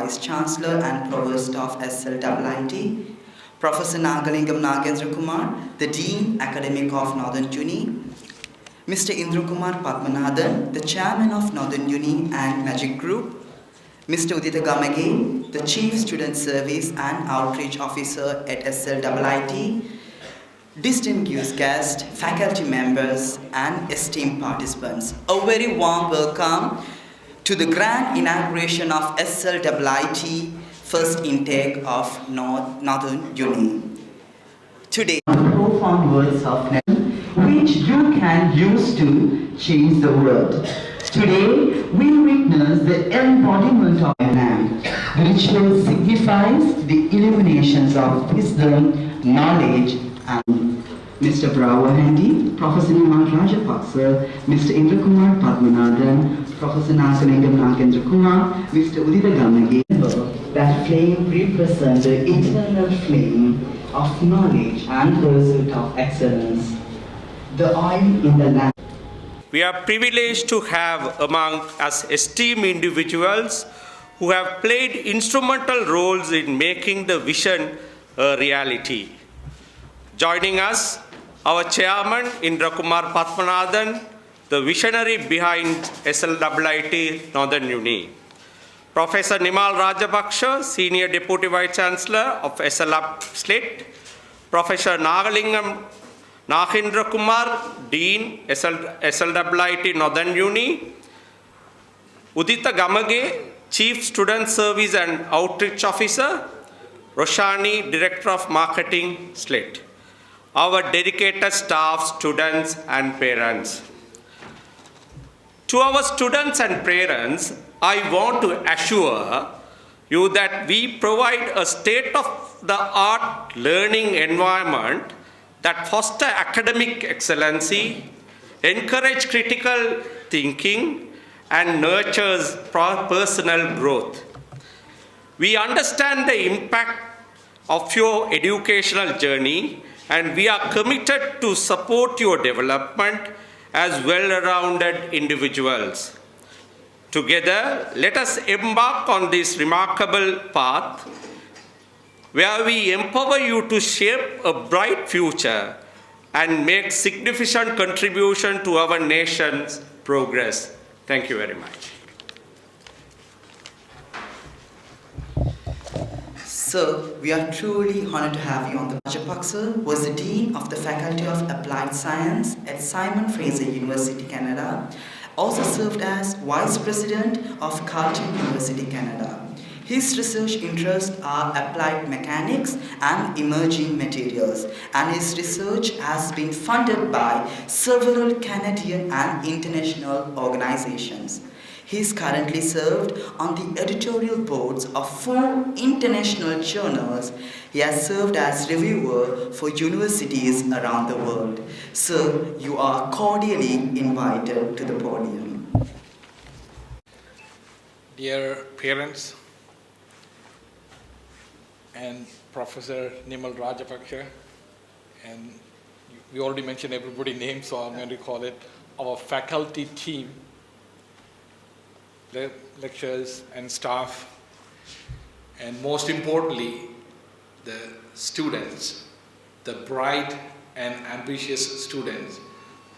Vice Chancellor and Provost of SLIIT, Professor Nagalingam Nagendra Kumar, the Dean Academic of NorthernUni, Mr. Indra Kumar Padmanathan, the Chairman of NorthernUni and Magic Group, Mr. Udita Gamage, the Chief Student Service and Outreach Officer at SLIIT, distinguished guests, faculty members, and esteemed participants. A very warm welcome to the grand inauguration of SLIIT first intake of NorthernUni. Today, profound words of Nelson, which you can use to change the world. Today, we witness the embodiment of land. The ritual signifies the illuminations of wisdom, knowledge, and Mr. Bravo Handy, Professor Nimal Rajapaksa, Mr. Indra Kumar Padmanathan, Professor Nagalingam Nagendra Kumar, Mr. Udita Gamage. That flame represents the eternal flame of knowledge and pursuit of excellence. The oil in the lamp. We are privileged to have among us esteemed individuals who have played instrumental roles in making the vision a reality. Joining us, our chairman, Indra Kumar Padmanathan, the visionary behind SLIIT NorthernUni. Professor Nimal Rajapaksa, Senior Deputy Vice Chancellor of SLIIT. Professor Nagalingam Nagendra Kumar, Dean, SLIIT NorthernUni. Udita Gamage, Chief Student Service and Outreach Officer. Roshani, Director of Marketing, SLIIT. Our dedicated staff, students, and parents. To our students and parents, I want to assure you that we provide a state-of-the-art learning environment that fosters academic excellency, encourages critical thinking, and nurtures personal growth. We understand the impact of your educational journey, and we are committed to support your development as well-rounded individuals. Together, let us embark on this remarkable path where we empower you to shape a bright future and make significant contribution to our nation's progress. Thank you very much. Sir, we are truly honored to have you on the Rajapaksa, who was the Dean of the Faculty of Applied Science at Simon Fraser University, Canada. Also served as Vice President of Carleton University, Canada. His research interests are applied mechanics and emerging materials, and his research has been funded by several Canadian and international organizations. He is currently served on the editorial boards of 4 international journals. He has served as reviewer for universities around the world. Sir, you are cordially invited to the podium. Dear parents and Professor Nimal Rajapaksa, and we already mentioned everybody's name, so I'm going to call it our faculty team, lecturers and staff, and most importantly, the students, the bright and ambitious students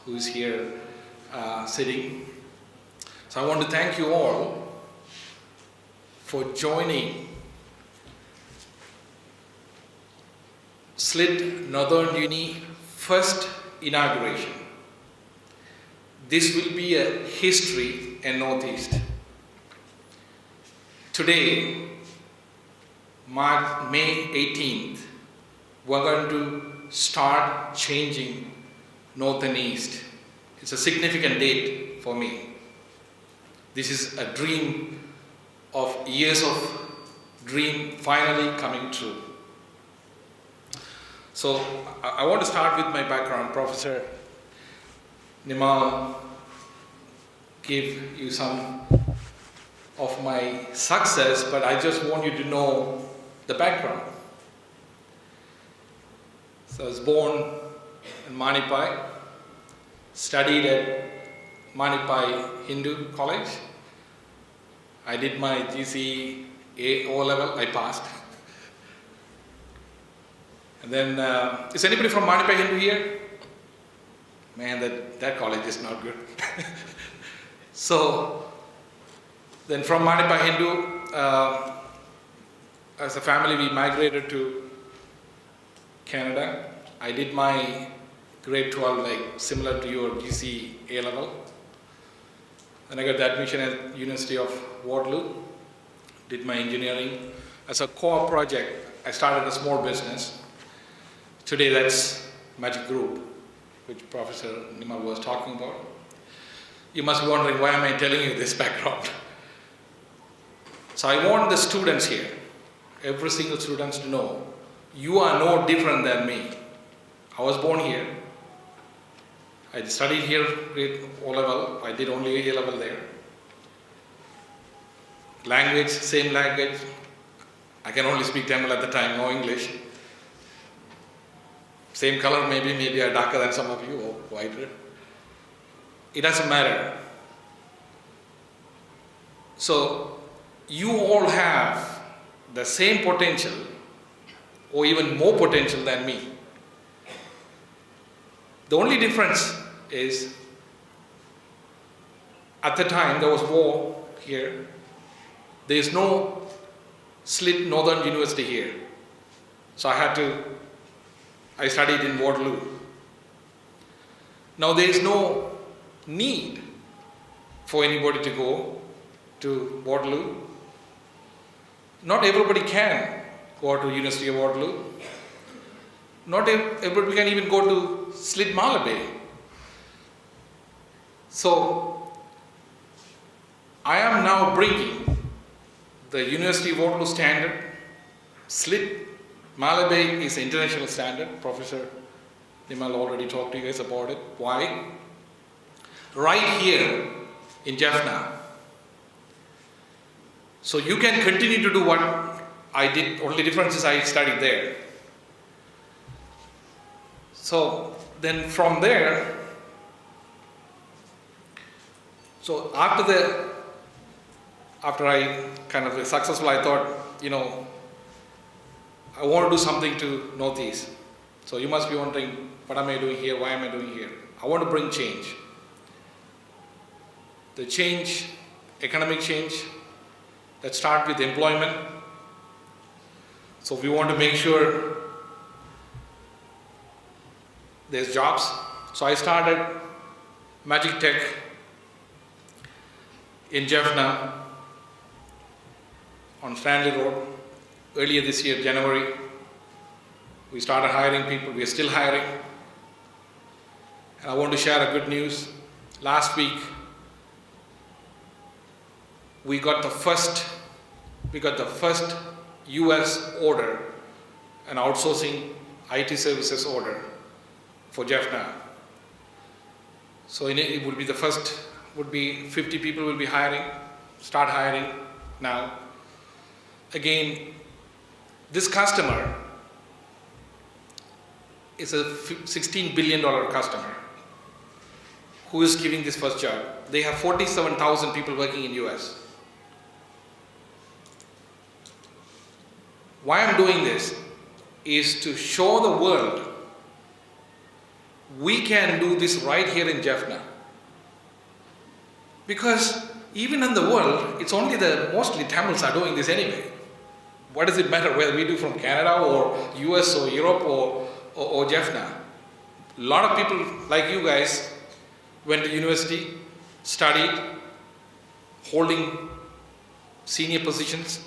who's here sitting. So I want to thank you all for joining SLIIT NorthernUni first inauguration. This will be a history in Northeast. Today, May 18th, we're going to start changing North and East. It's a significant date for me. This is a dream of years of dream finally coming true. So I want to start with my background. Professor Nimal gave you some of my success, but I just want you to know the background. So I was born in Manipai, studied at Manipai Hindu College. I did my GCE O level, I passed. And then, is anybody from Manipa Hindu here? Man, that college is not good. So, then from Manipa Hindu, as a family we migrated to Canada. I did my grade 12 like similar to your GC A level. Then I got the admission at University of Waterloo. Did my engineering. As a core project, I started a small business. Today that's Magic Group, which Professor Nimal was talking about. You must be wondering, why am I telling you this background? So I want the students here, every single student to know, you are no different than me. I was born here. I studied here grade O level. I did only A level there. Language, same language. I can only speak Tamil at the time, no English. Same color, maybe I'm darker than some of you, or whiter. It doesn't matter. So, you all have the same potential, or even more potential than me. The only difference is, at the time there was war here. There is no Slit Northern University here. So I studied in Waterloo. Now there is no need for anybody to go to Waterloo. Not everybody can go to University of Waterloo. Not everybody can even go to Slit Malabar. So I am now bringing the University of Waterloo standard. Slit Malabar is international standard. Professor Nimal already talked to you guys about it. Why? Right here in Jaffna. So you can continue to do what I did, only difference is I studied there. So then from there, so after I kind of successful, I thought, I want to do something to Northeast. So you must be wondering, what am I doing here? Why am I doing here? I want to bring change. The change, economic change, that start with employment. So we want to make sure there's jobs. So I started Magic Tech in Jaffna on Stanley Road. Earlier this year, January, we started hiring people. We are still hiring. And I want to share a good news. Last week, we got the first US order, an outsourcing IT services order for Jaffna. So it would be the first, 50 people will be start hiring now. Again, this customer is a $16 billion customer who is giving this first job. They have 47,000 people working in US. Why I'm doing this is to show the world we can do this right here in Jaffna. Because even in the world, it's only mostly Tamils are doing this anyway. What does it matter whether we do from Canada or US or Europe or Jaffna? A lot of people like you guys went to university, studied, holding senior positions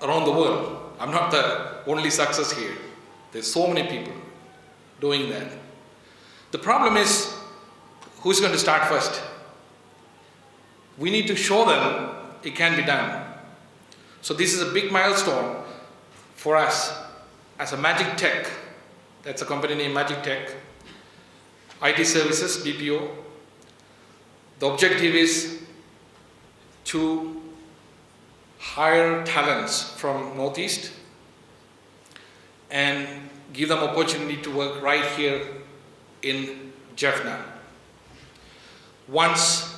around the world. I'm not the only success here. There's so many people doing that. The problem is, who's going to start first? We need to show them it can be done. So this is a big milestone for us as a Magic Tech. That's a company named Magic Tech. IT services, BPO. The objective is to hire talents from Northeast and give them opportunity to work right here in Jaffna. Once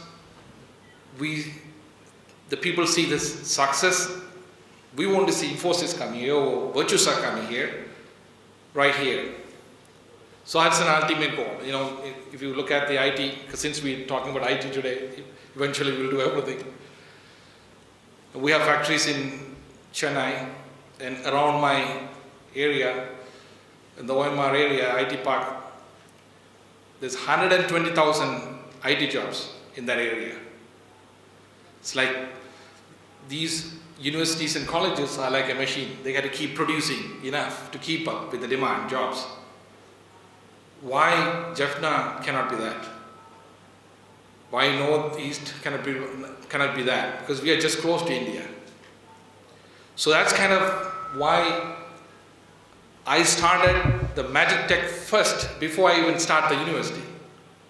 we the people see this success. We want to see Infosys coming here or Virtusa coming here, right here. So that's an ultimate goal. You know, if you look at the IT, because since we're talking about IT today, eventually we'll do everything. We have factories in Chennai and around my area, in the OMR area, IT park, there's 120,000 IT jobs in that area. It's like these universities and colleges are like a machine. They got to keep producing enough to keep up with the demand jobs. Why Jaffna cannot be that? Why Northeast cannot be that? Because we are just close to India. So that's kind of why I started the Magic Tech first before I even start the university.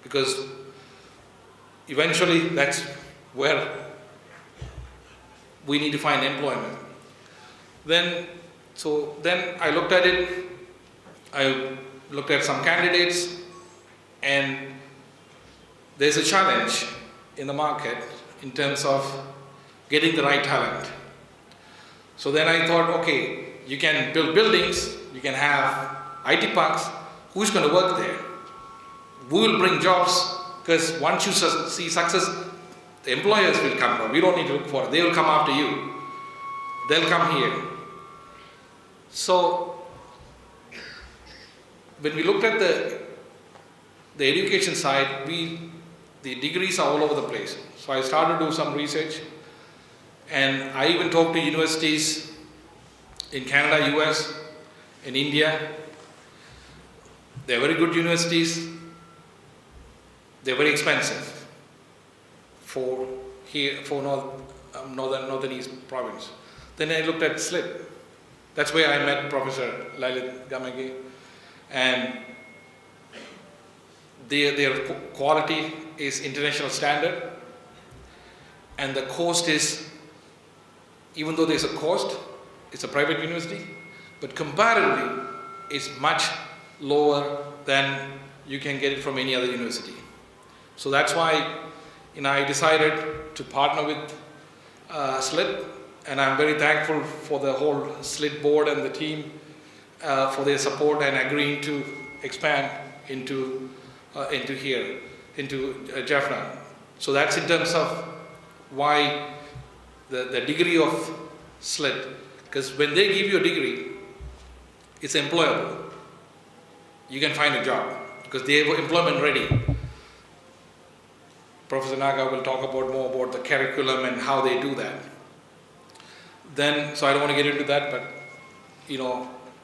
Because eventually that's where we need to find employment. Then I looked at it, I looked at some candidates, and there's a challenge in the market in terms of getting the right talent. So then I thought, okay, you can build buildings, you can have IT parks, who's going to work there? We will bring jobs, because once you see success, the employers will come. We don't need to look for it. They will come after you. They'll come here. So when we looked at the education side, the degrees are all over the place. So I started to do some research, and I even talked to universities in Canada, US, in India. They're very good universities. They're very expensive for Northern-East province. Then I looked at SLIT. That's where I met Professor Lalit Gamage, and their quality is international standard, and the cost is, even though there's a cost, it's a private university, but comparatively it's much lower than you can get it from any other university. So that's why I decided to partner with SLIT, and I'm very thankful for the whole SLIT board and the team for their support and agreeing to expand into Jaffna. So that's in terms of why the degree of SLIT, because when they give you a degree, it's employable. You can find a job because they have employment ready. Professor Naga will talk more about the curriculum and how they do that. Then, so I don't want to get into that, but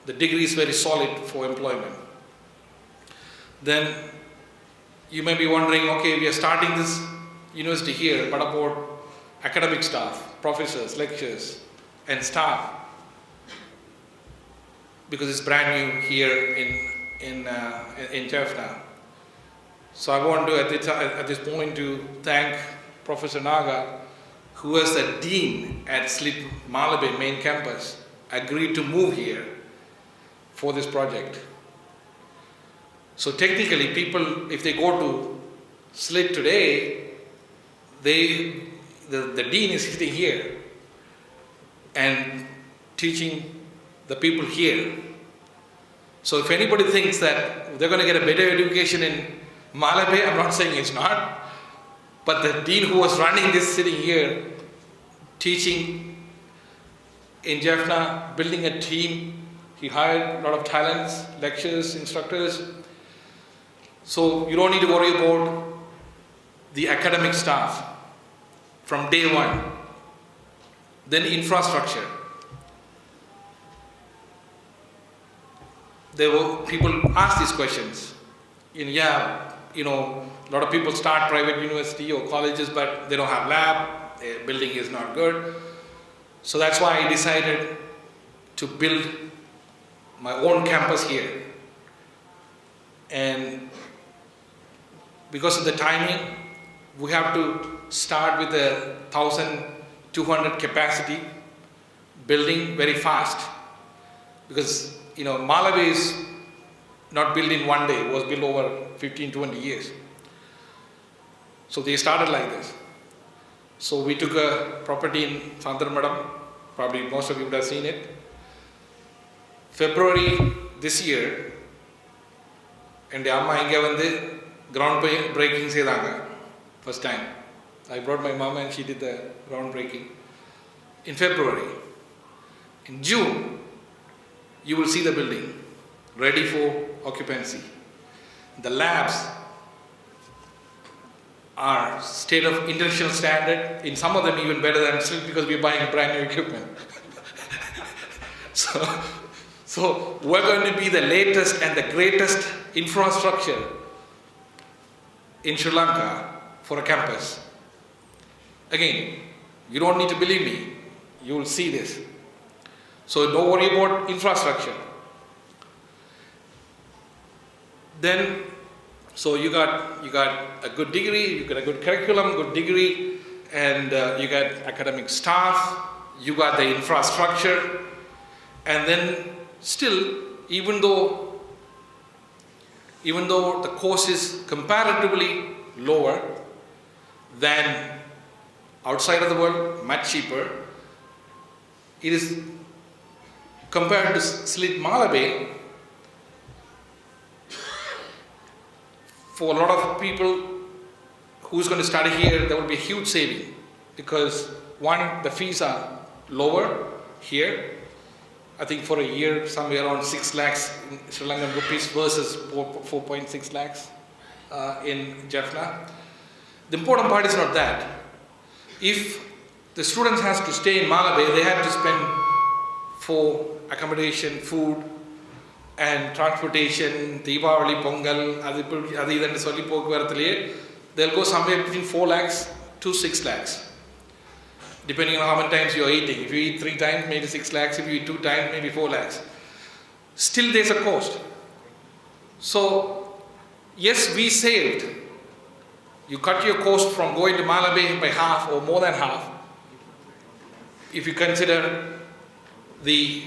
the degree is very solid for employment. Then you may be wondering, okay, we are starting this university here, but about academic staff, professors, lecturers, and staff, because it's brand new here in Jaffna. So I want to, at this point, to thank Professor Naga, who was the dean at SLIT Malabar main campus, agreed to move here for this project. So technically, people, if they go to SLIT today, the dean is sitting here and teaching the people here. So if anybody thinks that they're going to get a better education in Malabar, I'm not saying it's not, but the dean who was running this sitting here, teaching in Jaffna, building a team, he hired a lot of talents, lecturers, instructors. So you don't need to worry about the academic staff from day one. Then infrastructure. People ask these questions. A lot of people start private university or colleges, but they don't have lab, their building is not good. So that's why I decided to build my own campus here. And because of the timing, we have to start with a 1,200 capacity building very fast. Because Malabar is not built in one day, it was built over 15, 20 years. So they started like this. So we took a property in Santaramadam, probably most of you would have seen it. February this year, and Amma inga vandu ground breaking seidanga first time. I brought my mom and she did the ground breaking in February. In June, you will see the building ready for occupancy. The labs are state of international standard, in some of them even better than still, because we're buying brand new equipment. So we're going to be the latest and the greatest infrastructure in Sri Lanka for a campus. Again, you don't need to believe me, you will see this. So don't worry about infrastructure. Then, so you got a good degree, you got a good curriculum, good degree, and you got academic staff, you got the infrastructure, and then still, even though the cost is comparatively lower than outside of the world, much cheaper, it is compared to Slit Malabe. For a lot of people who's going to study here, there will be a huge saving, because one, the fees are lower here. I think for a year, somewhere around 6 lakhs in Sri Lankan rupees versus 4.6 lakhs in Jaffna. The important part is not that. If the students has to stay in Malabe, they have to spend for accommodation, food, and transportation, Deepavali, Pongal, they'll go somewhere between 4 lakhs to 6 lakhs. Depending on how many times you're eating. If you eat 3 times, maybe 6 lakhs. If you eat 2 times, maybe 4 lakhs. Still there's a cost. So, yes, we saved. You cut your cost from going to Malabe by half or more than half. If you consider the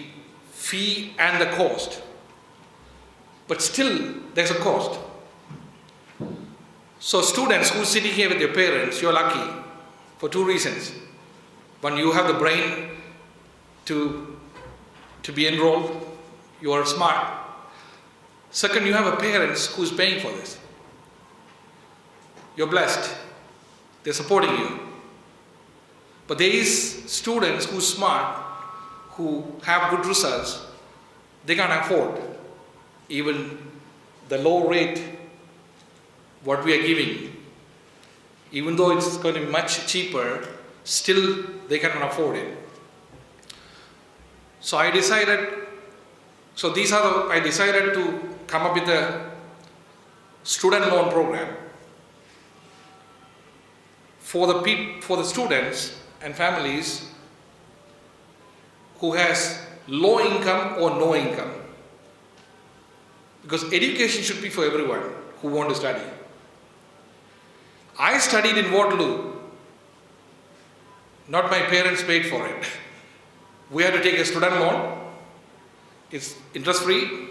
fee and the cost. But still, there's a cost. So students who are sitting here with your parents, you're lucky for 2 reasons. One, you have the brain to be enrolled, you are smart. Second, you have a parents who's paying for this. You're blessed. They're supporting you. But there is students who are smart, who have good results, they can't afford even the low rate what we are giving. Even though it's going to be much cheaper, still they cannot afford it. So I decided to come up with a student loan program for the students and families who has low income or no income. Because education should be for everyone who want to study. I studied in Waterloo. Not my parents paid for it. We had to take a student loan. It's interest free.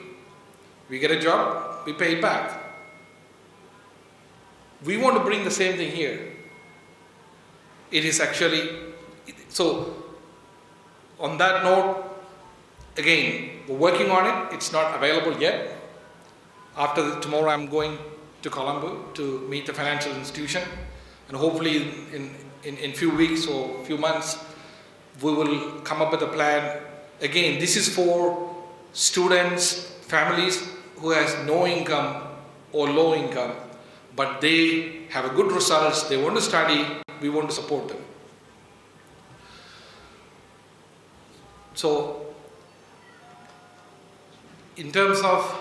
We get a job, we pay it back. We want to bring the same thing here. It is actually, so on that note, again, we're working on it. It's not available yet. Tomorrow I'm going to Colombo to meet the financial institution, and hopefully in few weeks or few months we will come up with a plan. Again, this is for students, families who has no income or low income, but they have a good results, they want to study, we want to support them. So in terms of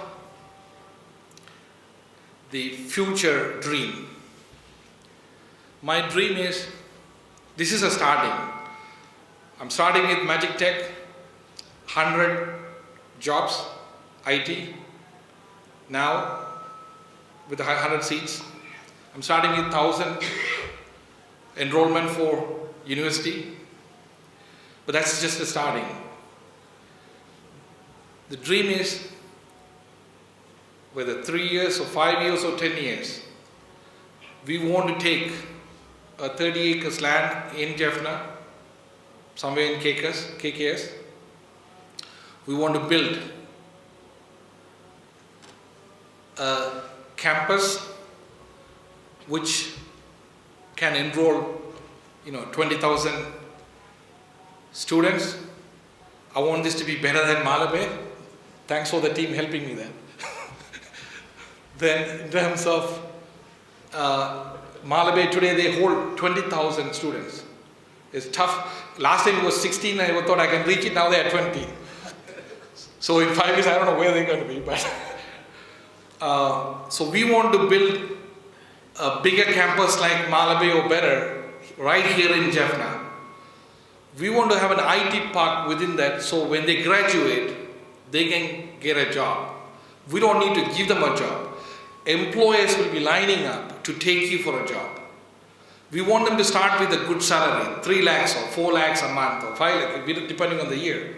the future dream, my dream is, this is a starting. I'm starting with Magic Tech, 100 jobs, IT, now with 100 seats. I'm starting with 1,000 enrollment for university, but that's just the starting. The dream is, whether 3 years or 5 years or 10 years, we want to take a 30 acres land in Jaffna, somewhere in KKS. We want to build a campus which can enroll 20,000 students. I want this to be better than Malabar. Thanks for the team helping me there. Then in terms of Malabar, today they hold 20,000 students. It's tough. Last time it was 16, I thought I can reach it, now they're 20. So in 5 years, I don't know where they're going to be. But so we want to build a bigger campus like Malabar or better right here in Jaffna. We want to have an IT park within that, so when they graduate, they can get a job. We don't need to give them a job. Employers will be lining up to take you for a job. We want them to start with a good salary, 3 lakhs or 4 lakhs a month or 5 lakhs, depending on the year.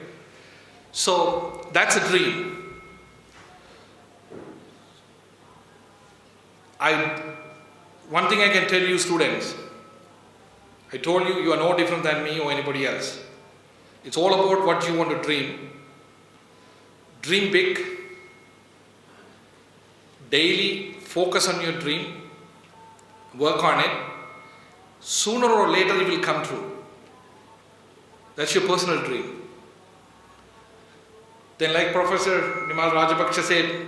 So that's a dream. One thing I can tell you students, I told you, you are no different than me or anybody else. It's all about what you want to dream. Dream big. Daily focus on your dream. Work on it. Sooner or later it will come true. That's your personal dream. Then like Professor Nimal Rajapaksha said,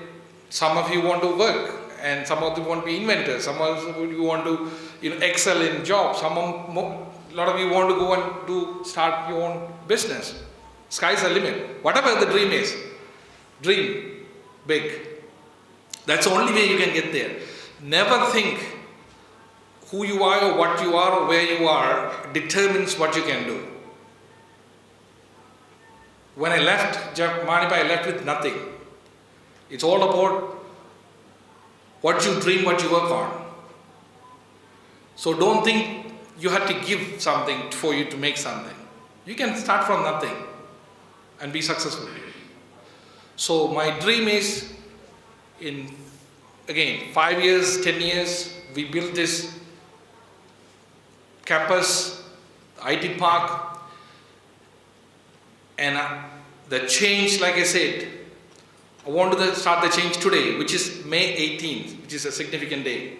some of you want to work and some of you want to be inventors, some of you want to excel in jobs, a lot of you want to go and start your own business. Sky's the limit. Whatever the dream is, dream big. That's the only way you can get there. Never think who you are or what you are or where you are determines what you can do. When I left Manipa, I left with nothing. It's all about what you dream, what you work on. So don't think you have to give something for you to make something. You can start from nothing and be successful. So my dream is in, again, 5 years, 10 years, we build this campus, IT park, and the change, like I said, I want to start the change today, which is May 18th, which is a significant day.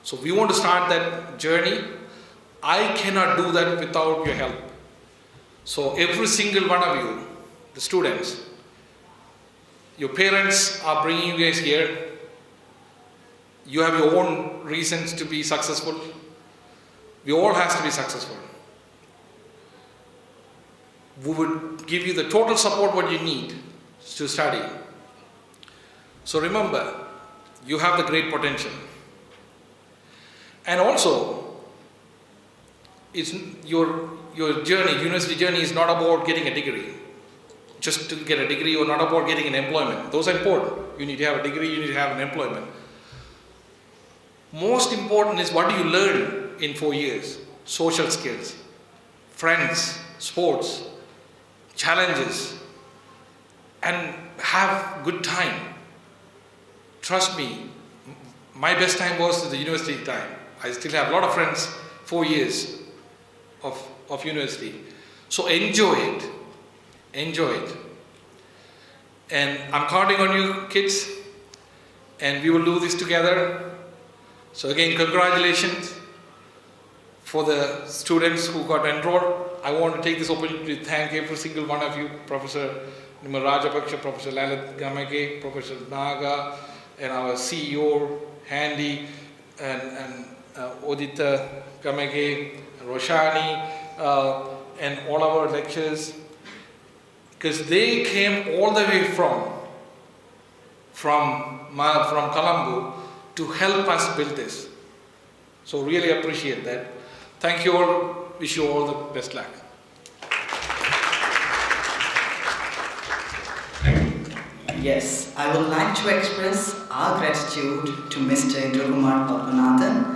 So we want to start that journey. I cannot do that without your help. So every single one of you, the students, your parents are bringing you guys here. You have your own reasons to be successful. We all have to be successful. We would give you the total support what you need to study. So remember, you have the great potential. And also, it's your journey, university journey is not about getting a degree. Just to get a degree or not about getting an employment. Those are important. You need to have a degree, you need to have an employment. Most important is what do you learn in 4 years? Social skills, friends, sports, challenges, and have good time. Trust me, my best time was the university time. I still have a lot of friends, 4 years of university. So enjoy it. Enjoy it. And I'm counting on you kids, and we will do this together. So again, congratulations for the students who got enrolled. I want to take this opportunity to thank every single one of you, Professor Nimal Rajapaksha, Professor Lalit Gamage, Professor Naga, and our CEO, Handy, and Odita Gamage, Roshani, and all our lecturers, because they came all the way from Colombo to help us build this. So really appreciate that. Thank you all. Wish you all the best luck. Yes, I would like to express our gratitude to Mr. Indra Kumar Padmanathan